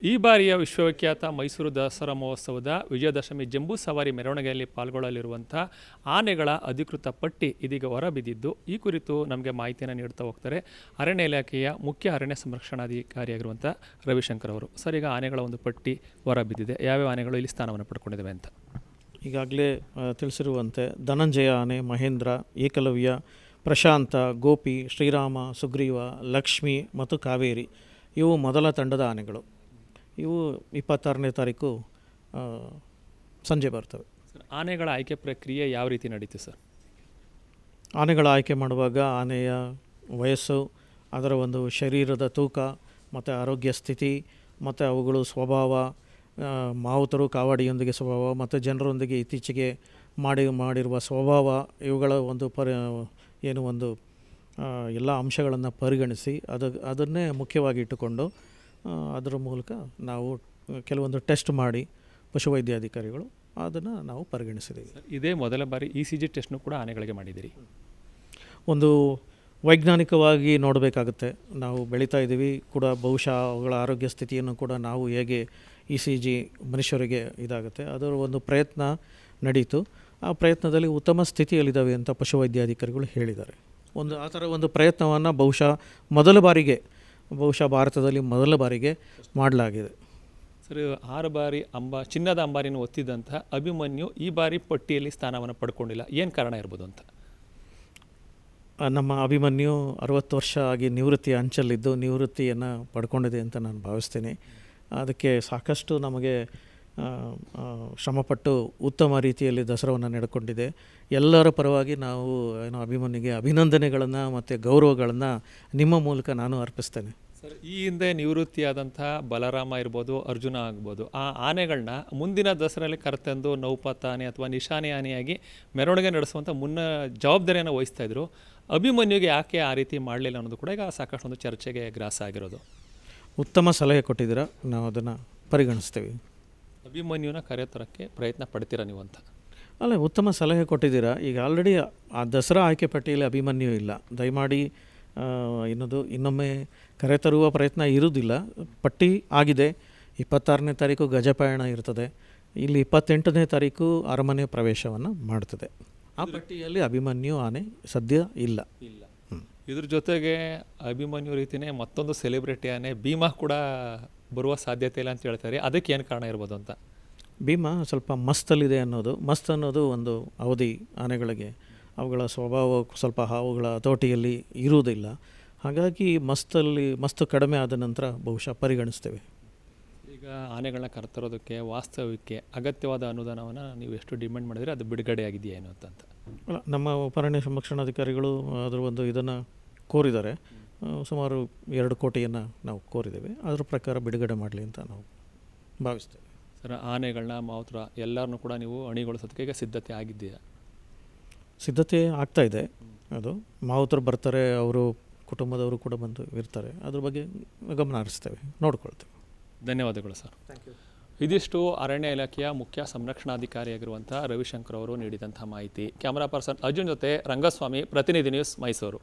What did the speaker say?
ಈ ಬಾರಿಯ ವಿಶ್ವವಿಖ್ಯಾತ ಮೈಸೂರು ದಸರಾ ಮಹೋತ್ಸವದ ವಿಜಯದಶಮಿ ಜಂಬೂ ಸವಾರಿ ಮೆರವಣಿಗೆಯಲ್ಲಿ ಪಾಲ್ಗೊಳ್ಳಲಿರುವಂಥ ಆನೆಗಳ ಅಧಿಕೃತ ಪಟ್ಟಿ ಇದೀಗ ಹೊರಬಿದ್ದಿದ್ದು, ಈ ಕುರಿತು ನಮಗೆ ಮಾಹಿತಿಯನ್ನು ನೀಡ್ತಾ ಹೋಗ್ತಾರೆ ಅರಣ್ಯ ಇಲಾಖೆಯ ಮುಖ್ಯ ಅರಣ್ಯ ಸಂರಕ್ಷಣಾಧಿಕಾರಿಯಾಗಿರುವಂಥ ರವಿಶಂಕರ್ ಅವರು. ಸರ್, ಈಗ ಆನೆಗಳ ಒಂದು ಪಟ್ಟಿ ಹೊರಬಿದ್ದಿದೆ. ಯಾವ್ಯಾವ ಆನೆಗಳು ಇಲ್ಲಿ ಸ್ಥಾನವನ್ನು ಪಡ್ಕೊಂಡಿದ್ದಾವೆ ಅಂತ ಈಗಾಗಲೇ ತಿಳಿಸಿರುವಂತೆ ಧನಂಜಯ ಆನೆ, ಮಹೇಂದ್ರ, ಏಕಲವ್ಯ, ಪ್ರಶಾಂತ, ಗೋಪಿ, ಶ್ರೀರಾಮ, ಸುಗ್ರೀವ, ಲಕ್ಷ್ಮಿ ಮತ್ತು ಕಾವೇರಿ ಇವು ಮೊದಲ ತಂಡದ ಆನೆಗಳು. ಇವು 26ನೇ ತಾರೀಕು ಸಂಜೆ ಬರ್ತವೆ. ಸರ್, ಆನೆಗಳ ಆಯ್ಕೆ ಪ್ರಕ್ರಿಯೆ ಯಾವ ರೀತಿ ನಡೀತು ಸರ್? ಆನೆಗಳ ಆಯ್ಕೆ ಮಾಡುವಾಗ ಆನೆಯ ವಯಸ್ಸು, ಅದರ ಒಂದು ಶರೀರದ ತೂಕ ಮತ್ತು ಆರೋಗ್ಯ ಸ್ಥಿತಿ ಮತ್ತು ಅವುಗಳು ಸ್ವಭಾವ, ಮಾವುತರು ಕಾವಾಡಿಯೊಂದಿಗೆ ಸ್ವಭಾವ ಮತ್ತು ಜನರೊಂದಿಗೆ ಇತ್ತೀಚೆಗೆ ಮಾಡಿರುವ ಸ್ವಭಾವ, ಇವುಗಳ ಒಂದು ಎಲ್ಲ ಅಂಶಗಳನ್ನು ಪರಿಗಣಿಸಿ ಅದನ್ನೇ ಮುಖ್ಯವಾಗಿ ಇಟ್ಟುಕೊಂಡು ಅದರ ಮೂಲಕ ನಾವು ಕೆಲವೊಂದು ಟೆಸ್ಟ್ ಮಾಡಿ ಪಶುವೈದ್ಯಾಧಿಕಾರಿಗಳು ಅದನ್ನು ನಾವು ಪರಿಗಣಿಸಿದ್ದೀವಿ. ಇದೇ ಮೊದಲ ಬಾರಿ ECG ಟೆಸ್ಟ್ನು ಕೂಡ ಆನೆಗಳಿಗೆ ಮಾಡಿದ್ದೀರಿ? ಒಂದು ವೈಜ್ಞಾನಿಕವಾಗಿ ನೋಡಬೇಕಾಗುತ್ತೆ. ನಾವು ಬೆಳೀತಾ ಇದ್ದೀವಿ ಕೂಡ, ಬಹುಶಃ ಅವುಗಳ ಆರೋಗ್ಯ ಸ್ಥಿತಿಯನ್ನು ಕೂಡ ನಾವು ಹೇಗೆ ECG ಮನುಷ್ಯರಿಗೆ ಇದಾಗುತ್ತೆ, ಅದರ ಒಂದು ಪ್ರಯತ್ನ ನಡೀತು. ಆ ಪ್ರಯತ್ನದಲ್ಲಿ ಉತ್ತಮ ಸ್ಥಿತಿಯಲ್ಲಿದ್ದಾವೆ ಅಂತ ಪಶುವೈದ್ಯಾಧಿಕಾರಿಗಳು ಹೇಳಿದ್ದಾರೆ. ಆ ಥರ ಒಂದು ಪ್ರಯತ್ನವನ್ನು ಬಹುಶಃ ಭಾರತದಲ್ಲಿ ಮೊದಲ ಬಾರಿಗೆ ಮಾಡಲಾಗಿದೆ. ಸರ್, 6 ಬಾರಿ ಚಿನ್ನದ ಅಂಬಾರಿನ ಒತ್ತಿದಂಥ ಅಭಿಮನ್ಯು ಈ ಬಾರಿ ಪಟ್ಟಿಯಲ್ಲಿ ಸ್ಥಾನವನ್ನು ಪಡ್ಕೊಂಡಿಲ್ಲ. ಏನು ಕಾರಣ ಇರ್ಬೋದು ಅಂತ? ನಮ್ಮ ಅಭಿಮನ್ಯು 60 ವರ್ಷ ಆಗಿ ನಿವೃತ್ತಿ ಅಂಚಲ್ಲಿದ್ದು ನಿವೃತ್ತಿಯನ್ನು ಪಡ್ಕೊಂಡಿದೆ ಅಂತ ನಾನು ಭಾವಿಸ್ತೀನಿ. ಅದಕ್ಕೆ ಸಾಕಷ್ಟು ನಮಗೆ ಶ್ರಮಪಟ್ಟು ಉತ್ತಮ ರೀತಿಯಲ್ಲಿ ದಸರಾವನ್ನು ನಡೆಕೊಂಡಿದೆ. ಎಲ್ಲರ ಪರವಾಗಿ ನಾವು ಅಭಿಮನ್ಯುಗೆ ಅಭಿನಂದನೆಗಳನ್ನು ಮತ್ತು ಗೌರವಗಳನ್ನು ನಿಮ್ಮ ಮೂಲಕ ನಾನು ಅರ್ಪಿಸ್ತೇನೆ. ಸರ್, ಈ ಹಿಂದೆ ನಿವೃತ್ತಿಯಾದಂಥ ಬಲರಾಮ ಇರ್ಬೋದು, ಅರ್ಜುನ ಆಗ್ಬೋದು, ಆ ಆನೆಗಳನ್ನ ಮುಂದಿನ ದಸರಲ್ಲಿ ಕರೆತಂದು ನೌಪತ ಆನೆ ಅಥವಾ ನಿಶಾನೆ ಆನೆಯಾಗಿ ಮೆರವಣಿಗೆ ನಡೆಸುವಂಥ ಜವಾಬ್ದಾರಿಯನ್ನು ವಹಿಸ್ತಾಯಿದ್ರು. ಅಭಿಮನ್ಯುಗೆ ಯಾಕೆ ಆ ರೀತಿ ಮಾಡಲಿಲ್ಲ ಅನ್ನೋದು ಕೂಡ ಈಗ ಸಾಕಷ್ಟು ಒಂದು ಚರ್ಚೆಗೆ ಗ್ರಾಸ ಆಗಿರೋದು. ಉತ್ತಮ ಸಲಹೆ ಕೊಟ್ಟಿದ್ದೀರಾ, ನಾವು ಅದನ್ನು ಪರಿಗಣಿಸ್ತೀವಿ. ಅಭಿಮನ್ಯುನ ಕರೆತರಕ್ಕೆ ಪ್ರಯತ್ನ ಪಡ್ತೀರಾ ನೀವು ಅಂತ? ಅಲ್ಲ, ಉತ್ತಮ ಸಲಹೆ ಕೊಟ್ಟಿದ್ದೀರಾ. ಈಗ ಆಲ್ರೆಡಿ ಆ ದಸರಾ ಆಯ್ಕೆ ಪಟ್ಟಿಯಲ್ಲಿ ಅಭಿಮನ್ಯು ಇಲ್ಲ. ದಯಮಾಡಿ ಇನ್ನೊಮ್ಮೆ ಕರೆತರುವ ಪ್ರಯತ್ನ ಇರುವುದಿಲ್ಲ. ಪಟ್ಟಿ ಆಗಿದೆ. 26ನೇ ತಾರೀಕು ಗಜಪಯಣ ಇರ್ತದೆ. ಇಲ್ಲಿ 28ನೇ ತಾರೀಕು ಅರಮನೆ ಪ್ರವೇಶವನ್ನು ಮಾಡ್ತದೆ. ಆ ಪಟ್ಟಿಯಲ್ಲಿ ಅಭಿಮನ್ಯು ಆನೆ ಸದ್ಯ ಇಲ್ಲ. ಇದ್ರ ಜೊತೆಗೆ ಅಭಿಮನ್ಯು ರೀತಿಯೇ ಮತ್ತೊಂದು ಸೆಲೆಬ್ರಿಟಿ ಆನೆ ಭೀಮಾ ಕೂಡ ಬರುವ ಸಾಧ್ಯತೆ ಇಲ್ಲ ಅಂತ ಹೇಳ್ತಾರೆ. ಅದಕ್ಕೆ ಏನು ಕಾರಣ ಇರ್ಬೋದು ಅಂತ? ಭೀಮಾ ಸ್ವಲ್ಪ ಮಸ್ತಲ್ಲಿದೆ ಅನ್ನೋದು ಒಂದು ಅವಧಿ. ಆನೆಗಳಿಗೆ ಅವುಗಳ ಸ್ವಭಾವ ಸ್ವಲ್ಪ ಅವುಗಳ ಹತೋಟಿಯಲ್ಲಿ ಇರುವುದಿಲ್ಲ. ಹಾಗಾಗಿ ಮಸ್ತು ಕಡಿಮೆ ಆದ ನಂತರ ಬಹುಶಃ ಪರಿಗಣಿಸ್ತೇವೆ. ಈಗ ಆನೆಗಳನ್ನ ಕರೆತರೋದಕ್ಕೆ ವಾಸ್ತವಕ್ಕೆ ಅಗತ್ಯವಾದ ಅನುದಾನವನ್ನು ನೀವು ಎಷ್ಟು ಡಿಮ್ಯಾಂಡ್ ಮಾಡಿದರೆ ಅದು ಬಿಡುಗಡೆ ಆಗಿದೆಯಾ ಏನು ಅಂತ? ಅಲ್ಲ, ನಮ್ಮ ಉಪರಣ್ಯ ಸಂರಕ್ಷಣಾಧಿಕಾರಿಗಳು ಅದರ ಇದನ್ನು ಕೋರಿದ್ದಾರೆ. ಸುಮಾರು 2 ಕೋಟಿಯನ್ನು ನಾವು ಕೋರಿದ್ದೇವೆ. ಅದರ ಪ್ರಕಾರ ಬಿಡುಗಡೆ ಮಾಡಲಿ ಅಂತ ನಾವು ಭಾವಿಸ್ತೇವೆ. ಸರ್, ಆನೆಗಳನ್ನ ಮಾತ್ರ ಎಲ್ಲರನ್ನೂ ಕೂಡ ನೀವು ಅಣಿಗೊಳಿಸೋದಕ್ಕೆ ಈಗ ಸಿದ್ಧತೆ ಆಗಿದೆಯಾ? ಸಿದ್ಧತೆ ಆಗ್ತಾ ಇದೆ. ಅದು ಮಾವುತರು ಬರ್ತಾರೆ, ಅವರು ಕುಟುಂಬದವರು ಕೂಡ ಬಂದು ಇರ್ತಾರೆ. ಅದ್ರ ಬಗ್ಗೆ ಗಮನ ಹರಿಸ್ತೇವೆ, ನೋಡ್ಕೊಳ್ತೇವೆ. ಧನ್ಯವಾದಗಳು ಸರ್. Thank you. ಇದಿಷ್ಟು ಅರಣ್ಯ ಇಲಾಖೆಯ ಮುಖ್ಯ ಸಂರಕ್ಷಣಾಧಿಕಾರಿಯಾಗಿರುವಂಥ ರವಿಶಂಕರ್ ಅವರು ನೀಡಿದಂಥ ಮಾಹಿತಿ. ಕ್ಯಾಮರಾ ಪರ್ಸನ್ ಅರ್ಜುನ್ ಜೊತೆ ರಂಗಸ್ವಾಮಿ, ಪ್ರತಿನಿಧಿ ನ್ಯೂಸ್, ಮೈಸೂರು.